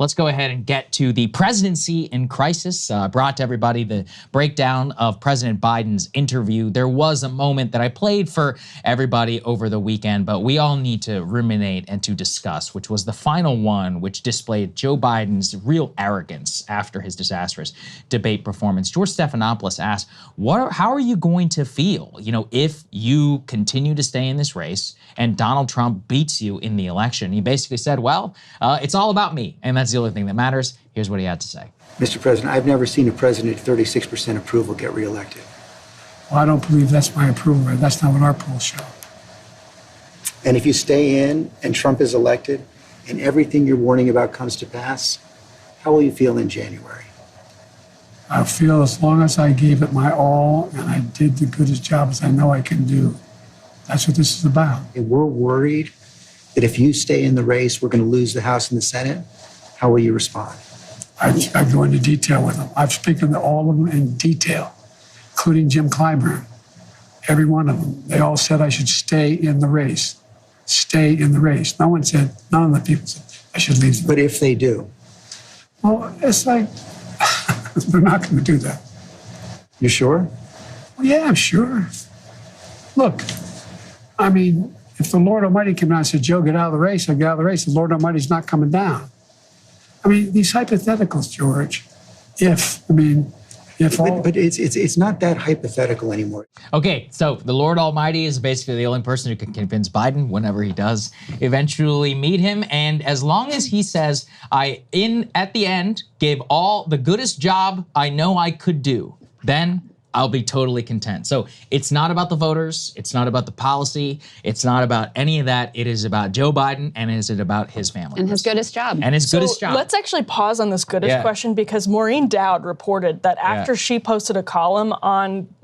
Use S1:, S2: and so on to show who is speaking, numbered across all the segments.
S1: Let's go ahead and get to the presidency in crisis. Brought to everybody the breakdown of President Biden's interview. There was a moment that I played for everybody over the weekend, but we all need to ruminate and to discuss, which was the final one, which displayed Joe Biden's real arrogance after his disastrous debate performance. George Stephanopoulos asked, how are you going to feel, if you continue to stay in this race and Donald Trump beats you in the election? He basically said, well, it's all about me, and that's the only thing that matters. Here's what he had to say.
S2: Mr. President, I've never seen a president at 36% approval get reelected.
S3: Well, I don't believe that's my approval rate. That's not what our polls show.
S2: And if you stay in and Trump is elected and everything you're warning about comes to pass, how will you feel in January?
S3: I feel as long as I gave it my all and I did the goodest job as I know I can do. That's what this is about.
S2: And we're worried that if you stay in the race, we're going to lose the House and the Senate. How will you respond?
S3: I go into detail with them. I've spoken to all of them in detail, including Jim Clyburn. Every one of them. They all said I should stay in the race. Stay in the race. None of the people said I should leave.
S2: But if they do?
S3: Well, it's like, they're not going to do that.
S2: You sure?
S3: Well, yeah, I'm sure. Look, I mean, if the Lord Almighty came down and said, Joe, get out of the race, I'd get out of the race. The Lord Almighty's not coming down. I mean, these hypotheticals, George, But
S2: it's not that hypothetical anymore.
S1: Okay, so the Lord Almighty is basically the only person who can convince Biden whenever he does eventually meet him. And as long as he says, at the end, gave all the goodest job I know I could do, then I'll be totally content. So it's not about the voters. It's not about the policy. It's not about any of that. It is about Joe Biden, and it is about his family.
S4: And his goodest job.
S1: And his goodest job.
S5: Let's actually pause on this goodest question, because Maureen Dowd reported that after she posted a column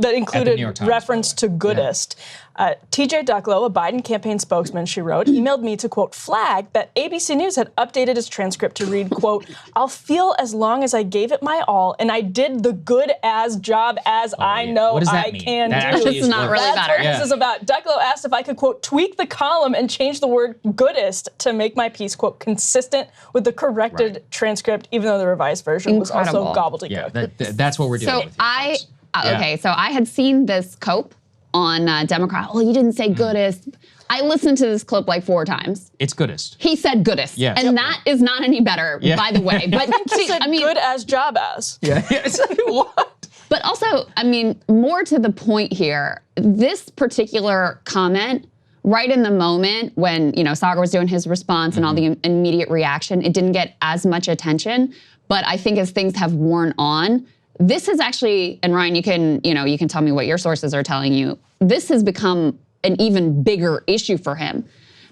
S5: that included reference to goodest, TJ Ducklow, a Biden campaign spokesman, she wrote, emailed me to, quote, flag that ABC News had updated his transcript to read, quote, I'll feel as long as I gave it my all and I did the good as job as I know I can do.
S4: This is not really better.
S5: That's what this is about. Ducklow asked if I could, quote, tweak the column and change the word goodest to make my piece, quote, consistent with the corrected transcript, even though the revised version was also gobbledygook.
S1: Yeah, that's what we're doing with you.
S4: Okay, so I had seen this cope on Democrat. Oh, you didn't say goodest. I listened to this clip like 4 times.
S1: It's goodest.
S4: He said goodest.
S1: Yeah.
S4: And that is not any better, by the way. But
S5: he said good as job as.
S1: Yeah. What?
S4: But also, more to the point here, this particular comment, right in the moment when, Saagar was doing his response and all the immediate reaction, it didn't get as much attention. But I think as things have worn on, this has actually, and Ryan, you can tell me what your sources are telling you, this has become an even bigger issue for him.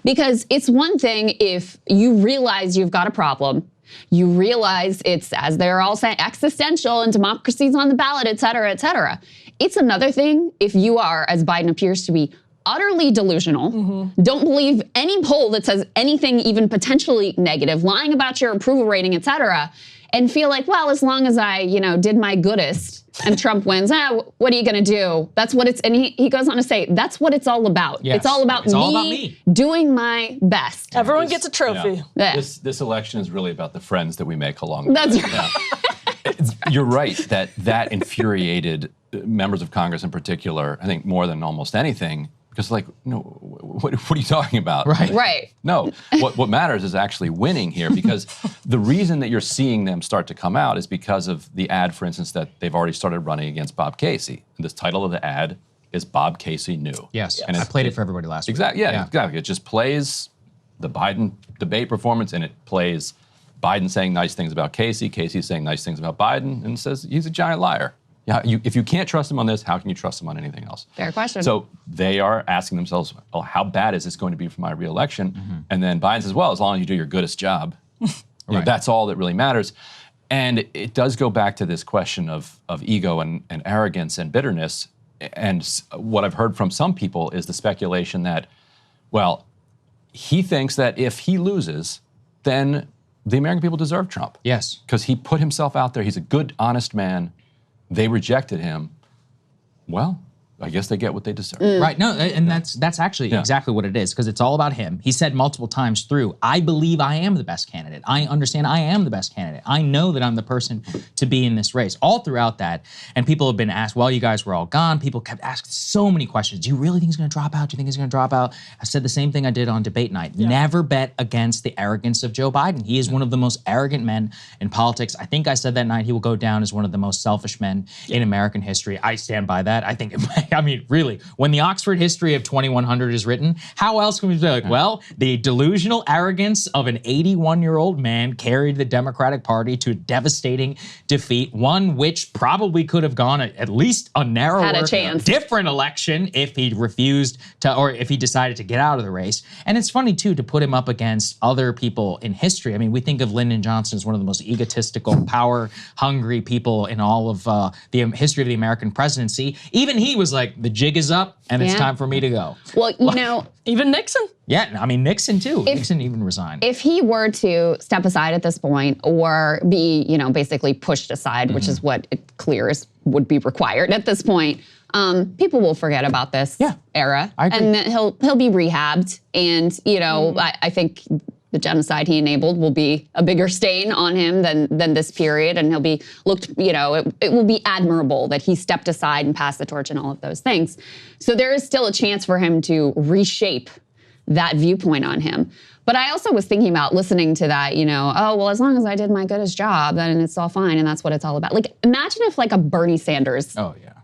S4: Because it's one thing if you realize you've got a problem, you realize it's, as they're all saying, existential and democracy's on the ballot, et cetera, et cetera. It's another thing if you are, as Biden appears to be, utterly delusional, don't believe any poll that says anything even potentially negative, lying about your approval rating, et cetera, and feel like, well, as long as I, did my goodest and Trump wins, what are you going to do? That's what it's, and he goes on to say, that's what it's all about.
S1: Yes.
S4: It's all about me doing my best.
S5: Everyone gets a trophy.
S6: Yeah. This election is really about the friends that we make along the way.
S4: That's right.
S6: You're right that infuriated members of Congress in particular, I think more than almost anything. Because what are you talking about?
S4: Right.
S6: No, what matters is actually winning here, because the reason that you're seeing them start to come out is because of the ad, for instance, that they've already started running against Bob Casey. And this title of the ad is Bob Casey Knew.
S1: Yes, and I played it for everybody last week.
S6: Exactly, exactly. It just plays the Biden debate performance, and it plays Biden saying nice things about Casey, Casey saying nice things about Biden, and says he's a giant liar. Yeah, if you can't trust him on this, how can you trust him on anything else?
S4: Fair question.
S6: So they are asking themselves, well, how bad is this going to be for my reelection? And then Biden says, well, as long as you do your goodest job, that's all that really matters. And it does go back to this question of ego and arrogance and bitterness. And what I've heard from some people is the speculation that, well, he thinks that if he loses, then the American people deserve Trump.
S1: Yes.
S6: Because he put himself out there. He's a good, honest man. They rejected him. Well, I guess they get what they deserve.
S1: Right. No, and that's actually exactly what it is, because it's all about him. He said multiple times through, I believe I am the best candidate. I understand I am the best candidate. I know that I'm the person to be in this race. All throughout that, and people have been asked, well, you guys were all gone. People kept asking so many questions. Do you really think he's going to drop out? Do you think he's going to drop out? I said the same thing I did on debate night. Never bet against the arrogance of Joe Biden. He is one of the most arrogant men in politics. I think I said that night he will go down as one of the most selfish men in American history. I stand by that. I think, I mean, really, when the Oxford history of 2100 is written, how else can we be like, well, the delusional arrogance of an 81-year-old man carried the Democratic Party to a devastating defeat, one which probably could have gone at least a narrower,
S4: had a chance.
S1: Different election if he refused to, or if he decided to get out of the race. And it's funny, too, to put him up against other people in history. I mean, we think of Lyndon Johnson as one of the most egotistical, power-hungry people in all of the history of the American presidency. Even he was like, the jig is up, and it's time for me to go.
S4: Well, you know,
S5: even Nixon.
S1: Yeah, I mean, Nixon too. Nixon even resigned.
S4: If he were to step aside at this point or be, you know, basically pushed aside, which is what it clears would be required at this point, people will forget about this era.
S1: I agree.
S4: And then he'll be rehabbed. And, you know, I think the genocide he enabled will be a bigger stain on him than this period. And he'll be looked, you know, it will be admirable that he stepped aside and passed the torch and all of those things. So there is still a chance for him to reshape that viewpoint on him. But I also was thinking about listening to that, you know, oh, well, as long as I did my goodest job, then it's all fine. And that's what it's all about. Like, imagine if like a Bernie Sanders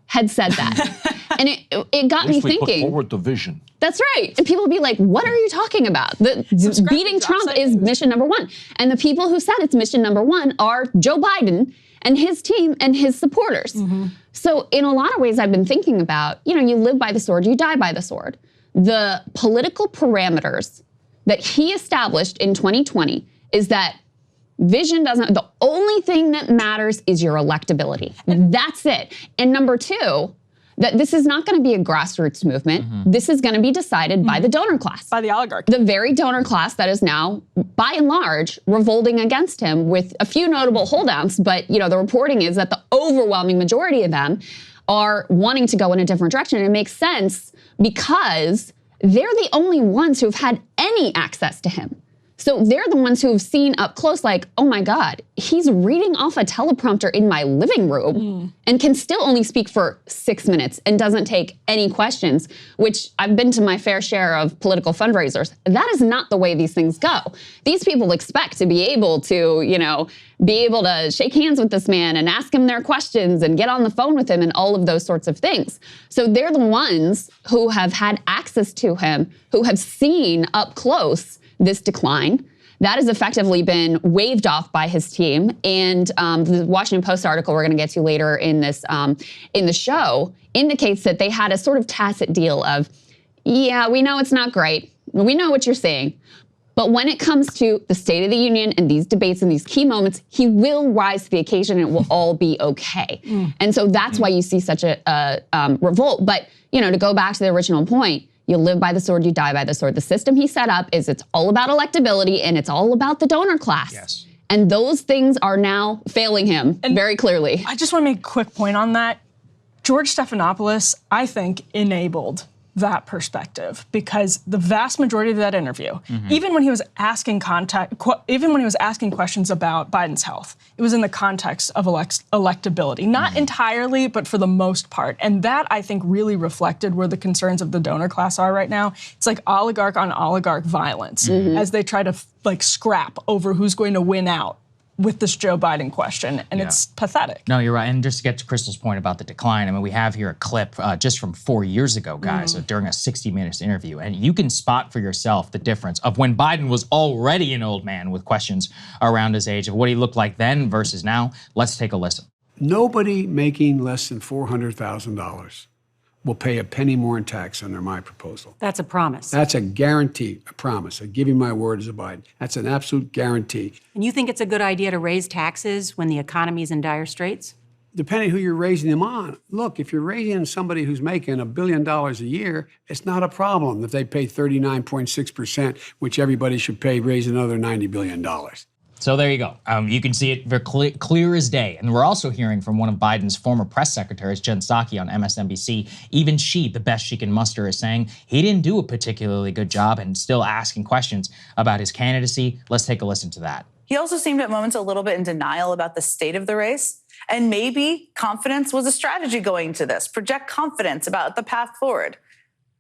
S4: had said that. And it got me thinking.
S6: Put forward the vision.
S4: That's right. And people would be like, what are you talking about? Beating Trump is mission number one. And the people who said it's mission number one are Joe Biden and his team and his supporters. So in a lot of ways, I've been thinking about, you know, you live by the sword, you die by the sword. The political parameters that he established in 2020 is that vision doesn't, the only thing that matters is your electability. That's it. And number two, that this is not going to be a grassroots movement. This is going to be decided by the donor class.
S5: By the oligarchy.
S4: The very donor class that is now, by and large, revolting against him with a few notable holdouts. But, you know, the reporting is that the overwhelming majority of them are wanting to go in a different direction. And it makes sense because they're the only ones who've had any access to him. So they're the ones who have seen up close, like, oh my God, he's reading off a teleprompter in my living room and can still only speak for 6 minutes and doesn't take any questions, which I've been to my fair share of political fundraisers. That is not the way these things go. These people expect to be able to, you know, be able to shake hands with this man and ask him their questions and get on the phone with him and all of those sorts of things. So they're the ones who have had access to him, who have seen up close this decline. That has effectively been waved off by his team. And the Washington Post article we're going to get to later in this in the show indicates that they had a sort of tacit deal of, yeah, we know it's not great. We know what you're saying. But when it comes to the State of the Union and these debates and these key moments, he will rise to the occasion and it will all be okay. And so that's why you see such a revolt. But, you know, to go back to the original point, you live by the sword, you die by the sword. The system he set up is it's all about electability and it's all about the donor class.
S1: Yes.
S4: And those things are now failing him very clearly.
S5: I just want to make a quick point on that. George Stephanopoulos, I think, enabled that perspective because the vast majority of that interview, even when he was asking questions about Biden's health, it was in the context of electability. Not entirely, but for the most part. And that, I think, really reflected where the concerns of the donor class are right now. It's like oligarch on oligarch violence as they try to scrap over who's going to win out with this Joe Biden question, and it's pathetic.
S1: No, you're right. And just to get to Krystal's point about the decline, I mean, we have here a clip just from 4 years ago, guys, during a 60 Minutes interview, and you can spot for yourself the difference of when Biden was already an old man with questions around his age, of what he looked like then versus now. Let's take a listen.
S7: Nobody making less than $400,000 will pay a penny more in tax under my proposal.
S8: That's a promise.
S7: That's a guarantee, a promise. I give you my word as a Biden. That's an absolute guarantee.
S8: And you think it's a good idea to raise taxes when the economy is in dire straits?
S7: Depending who you're raising them on. Look, if you're raising somebody who's making $1 billion a year, it's not a problem if they pay 39.6%, which everybody should pay, raise another $90 billion.
S1: So there you go. You can see it very clear as day. And we're also hearing from one of Biden's former press secretaries, Jen Psaki on MSNBC. Even she, the best she can muster, is saying he didn't do a particularly good job and still asking questions about his candidacy. Let's take a listen to that.
S9: He also seemed at moments a little bit in denial about the state of the race. And maybe confidence was a strategy going to this, project confidence about the path forward.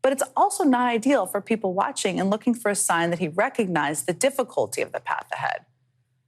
S9: But it's also not ideal for people watching and looking for a sign that he recognized the difficulty of the path ahead.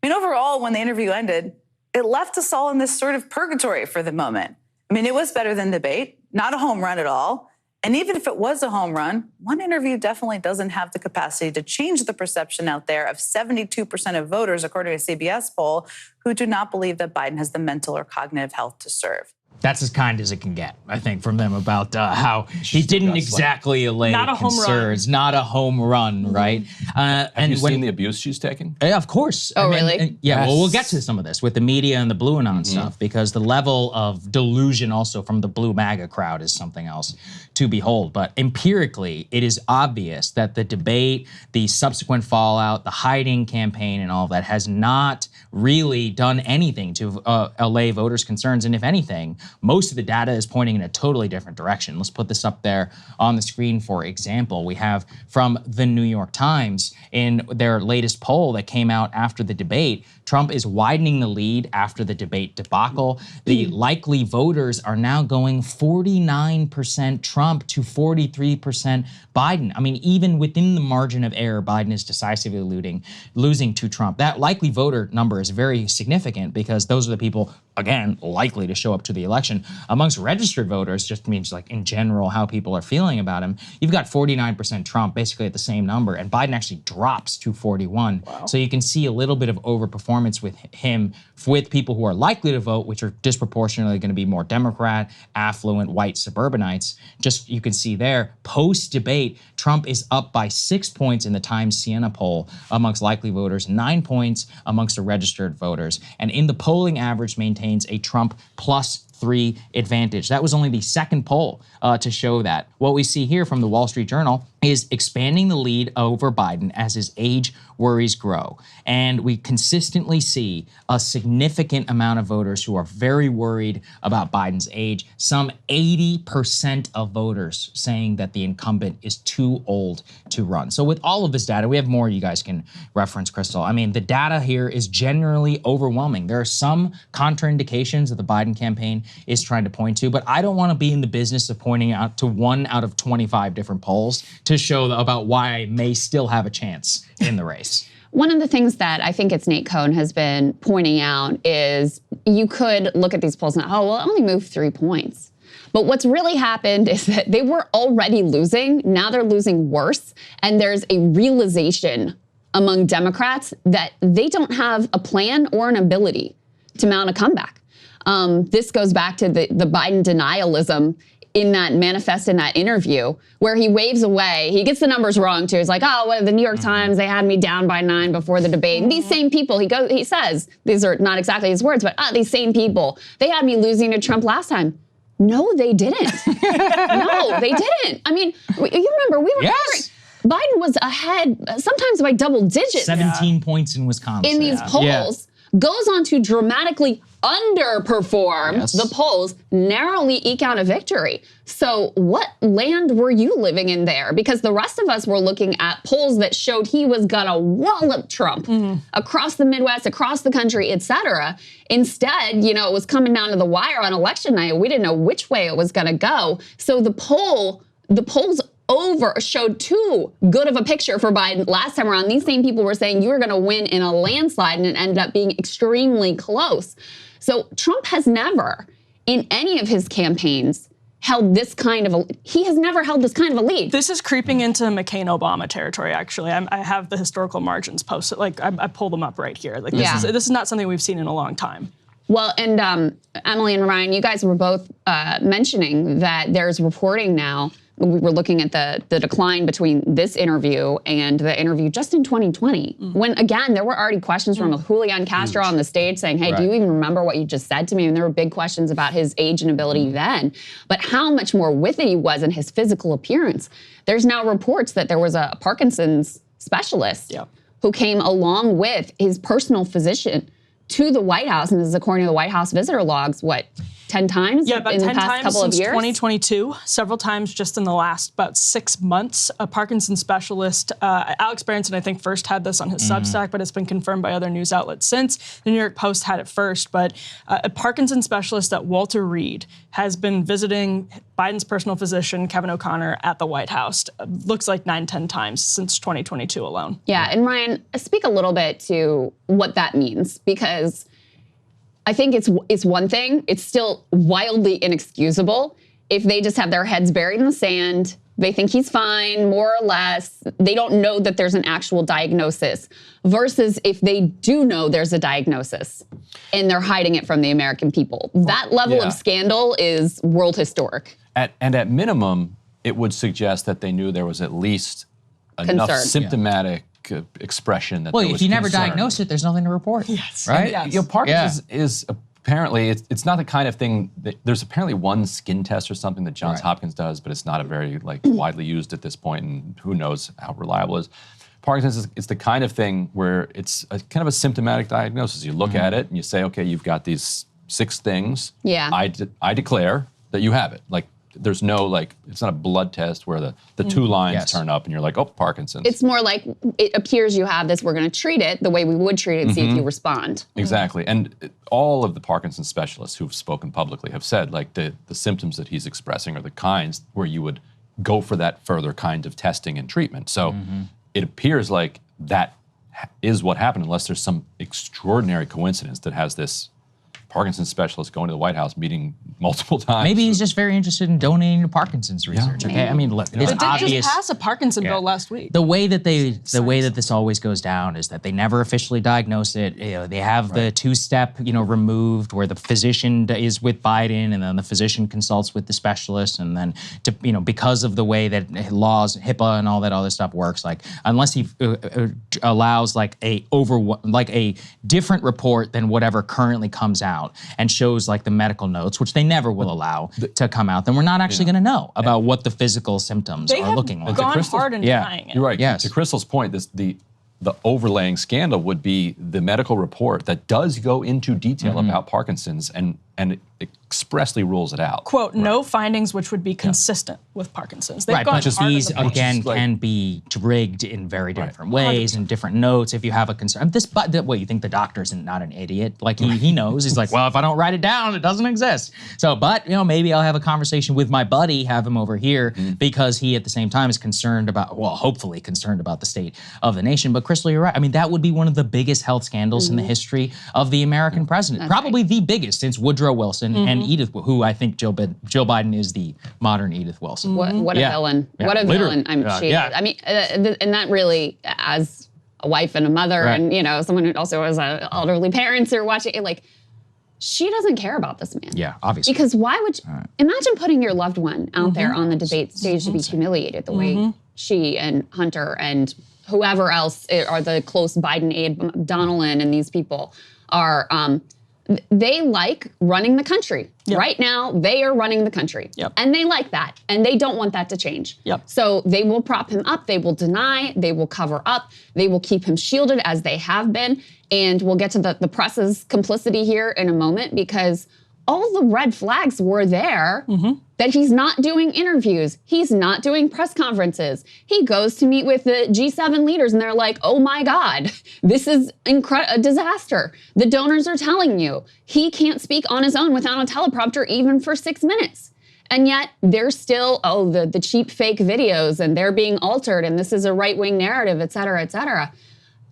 S9: I mean, overall, when the interview ended, it left us all in this sort of purgatory for the moment. I mean, it was better than debate, not a home run at all. And even if it was a home run, one interview definitely doesn't have the capacity to change the perception out there of 72% of voters, according to a CBS poll, who do not believe that Biden has the mental or cognitive health to serve.
S1: That's as kind as it can get, I think, from them about how he didn't exactly allay concerns. Not a home run, right?
S6: Have you seen the abuse she's taken?
S1: Of course.
S4: Oh, really?
S1: Yeah, well, we'll get to some of this with the media and the blue anon stuff, because the level of delusion also from the blue MAGA crowd is something else to behold. But empirically, it is obvious that the debate, the subsequent fallout, the hiding campaign and all of that has not really done anything to allay voters' concerns. And if anything, most of the data is pointing in a totally different direction. Let's put this up there on the screen, for example. We have from the New York Times in their latest poll that came out after the debate. Trump is widening the lead after the debate debacle. The likely voters are now going 49% Trump to 43% Biden. I mean, even within the margin of error, Biden is decisively losing to Trump. That likely voter number is very significant because those are the people, again, likely to show up to the election. Amongst registered voters, just means like in general how people are feeling about him, you've got 49% Trump, basically at the same number, and Biden actually drops to 41. Wow. So you can see a little bit of overperformance with him with people who are likely to vote, which are disproportionately going to be more Democrat, affluent, white suburbanites. Just you can see there, post-debate, Trump is up by 6 points in the Times Siena poll amongst likely voters, 9 points amongst the registered voters. And in the polling average maintains a Trump +3 advantage. That was only the second poll to show that. What we see here from the Wall Street Journal is expanding the lead over Biden as his age worries grow. And we consistently see a significant amount of voters who are very worried about Biden's age. Some 80% of voters saying that the incumbent is too old to run. So with all of this data, we have more you guys can reference, Krystal. I mean, the data here is generally overwhelming. There are some contraindications that the Biden campaign is trying to point to, but I don't want to be in the business of pointing out to 1 out of 25 different polls to show about why I may still have a chance in the race.
S4: One of the things that I think it's Nate Cohn has been pointing out is you could look at these polls and, oh, well, it only moved 3 points. But what's really happened is that they were already losing. Now they're losing worse. And there's a realization among Democrats that they don't have a plan or an ability to mount a comeback. This goes back to the Biden denialism in that manifest in that interview where he waves away. He gets the numbers wrong too. He's like, oh, well, the New York Times, they had me down by 9 before the debate. And these same people, he says, these are not exactly his words, but these same people, they had me losing to Trump last time. No, they didn't. No, they didn't. I mean, you remember, we were
S1: yes.
S4: Biden was ahead sometimes by double digits.
S1: 17 points in Wisconsin.
S4: In these polls, goes on to dramatically underperform the polls, narrowly eke out a victory. So what land were you living in there? Because the rest of us were looking at polls that showed he was gonna wallop Trump across the Midwest, across the country, et cetera. Instead, you know, it was coming down to the wire on election night. We didn't know which way it was gonna go. So the polls showed too good of a picture for Biden last time around. These same people were saying you were going to win in a landslide, and it ended up being extremely close. So Trump has never, in any of his campaigns, held this kind of a lead.
S5: This is creeping into McCain-Obama territory, actually. I have the historical margins posted. Like, I pulled them up right here. Like, this is not something we've seen in a long time.
S4: Well, and Emily and Ryan, you guys were both mentioning that there's reporting now. We were looking at the decline between this interview and the interview just in 2020, when, again, there were already questions from Julian Castro on the stage saying, hey, do you even remember what you just said to me? And there were big questions about his age and ability then, but how much more with it he was in his physical appearance. There's now reports that there was a Parkinsons specialist who came along with his personal physician to the White House, and this is according to the White House visitor logs, 10 times
S5: about
S4: in
S5: 10
S4: the past
S5: times
S4: couple of
S5: since
S4: years?
S5: 2022, several times just in the last about 6 months. A Parkinson's specialist, Alex Berenson, I think first had this on his Substack, but it's been confirmed by other news outlets since. The New York Post had it first, but a Parkinson's specialist at Walter Reed has been visiting Biden's personal physician, Kevin O'Connor, at the White House. Looks like 9-10 times since 2022 alone.
S4: Yeah, and Ryan, speak a little bit to what that means, because I think it's one thing. It's still wildly inexcusable if they just have their heads buried in the sand. They think he's fine, more or less. They don't know that there's an actual diagnosis, versus if they do know there's a diagnosis and they're hiding it from the American people. That level of scandal is world historic.
S6: At minimum, it would suggest that they knew there was at least enough symptomatic expression that
S1: if you never diagnose it, there's nothing to report. Right?
S6: Yes. Parkinson's is apparently, it's not the kind of thing that, there's apparently one skin test or something that Johns Hopkins does, but it's not a very widely used at this point, and who knows how reliable it is. Parkinson's is the kind of thing where it's kind of a symptomatic diagnosis. You look at it and you say, okay, you've got these 6 things.
S4: Yeah.
S6: I declare that you have it. There's no, it's not a blood test where the 2 lines turn up and you're like, oh, Parkinson's.
S4: It's more like, it appears you have this, we're going to treat it the way we would treat it and see if you respond.
S6: Exactly. And all of the Parkinson's specialists who've spoken publicly have said, the symptoms that he's expressing are the kinds where you would go for that further kind of testing and treatment. So it appears like that is what happened, unless there's some extraordinary coincidence that has this Parkinson's specialist going to the White House, meeting multiple times.
S1: Maybe he's just very interested in donating to Parkinson's research. Okay, I mean, look, it's obvious.
S5: They just passed a Parkinson bill last week.
S1: The way that this always goes down is that they never officially diagnose it. They have the 2-step, removed, where the physician is with Biden, and then the physician consults with the specialist, and then because of the way that laws, HIPAA, and all that other stuff works, unless he allows a different report than whatever currently comes out, and shows the medical notes, which they never will allow to come out, then we're not actually going to know about what the physical symptoms are looking like.
S5: They have gone hard in denying it.
S6: You're right.
S1: Yes.
S6: To Krystal's point, the overlaying scandal would be the medical report that does go into detail about Parkinson's and expressly rules it out.
S5: Quote, no findings which would be consistent with Parkinson's. They've gone
S1: but just
S5: hard
S1: these,
S5: on the
S1: again, can be rigged in very different ways, and different notes if you have a concern. You think the doctor's not an idiot? He knows. He's like, well, if I don't write it down, it doesn't exist. So, maybe I'll have a conversation with my buddy, have him over here, because he at the same time is hopefully concerned about the state of the nation. But Krystal, you're right. I mean, that would be one of the biggest health scandals in the history of the American president. Probably the biggest since Woodrow Wilson and Edith, who I think Joe Biden is the modern Edith Wilson.
S4: What a villain.
S1: Yeah.
S4: What a
S1: Literally.
S4: villain. I mean, and that really, as a wife and a mother, and someone who also has elderly parents who are watching it, she doesn't care about this man.
S1: Yeah, obviously.
S4: Because why would imagine putting your loved one out there on the debate stage to be humiliated the way she and Hunter and whoever else are the close Biden aide, Donalyn, and these people are. They like running the country. Yep. Right now, they are running the country.
S5: Yep.
S4: And they like that. And they don't want that to change.
S5: Yep.
S4: So they will prop him up. They will deny. They will cover up. They will keep him shielded as they have been. And we'll get to the press's complicity here in a moment, because all the red flags were there that he's not doing interviews. He's not doing press conferences. He goes to meet with the G7 leaders and they're like, oh my God, this is a disaster. The donors are telling you he can't speak on his own without a teleprompter even for 6 minutes. And yet there's still, the cheap fake videos, and they're being altered, and this is a right-wing narrative, et cetera, et cetera.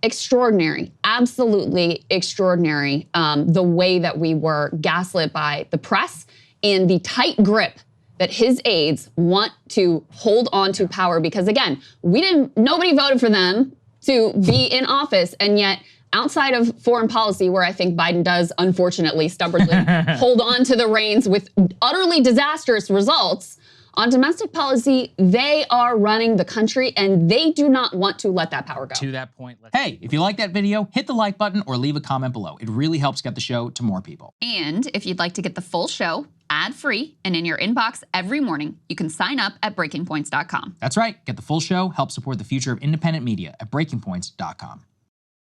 S4: Extraordinary, absolutely extraordinary, the way that we were gaslit by the press and the tight grip that his aides want to hold on to power, because again, nobody voted for them to be in office, and yet outside of foreign policy, where I think Biden does unfortunately stubbornly hold on to the reins with utterly disastrous results, on domestic policy, they are running the country, and they do not want to let that power go.
S1: To that point, hey, if you like that video, hit the like button or leave a comment below. It really helps get the show to more people.
S4: And if you'd like to get the full show ad-free and in your inbox every morning, you can sign up at breakingpoints.com.
S1: That's right. Get the full show, help support the future of independent media at breakingpoints.com.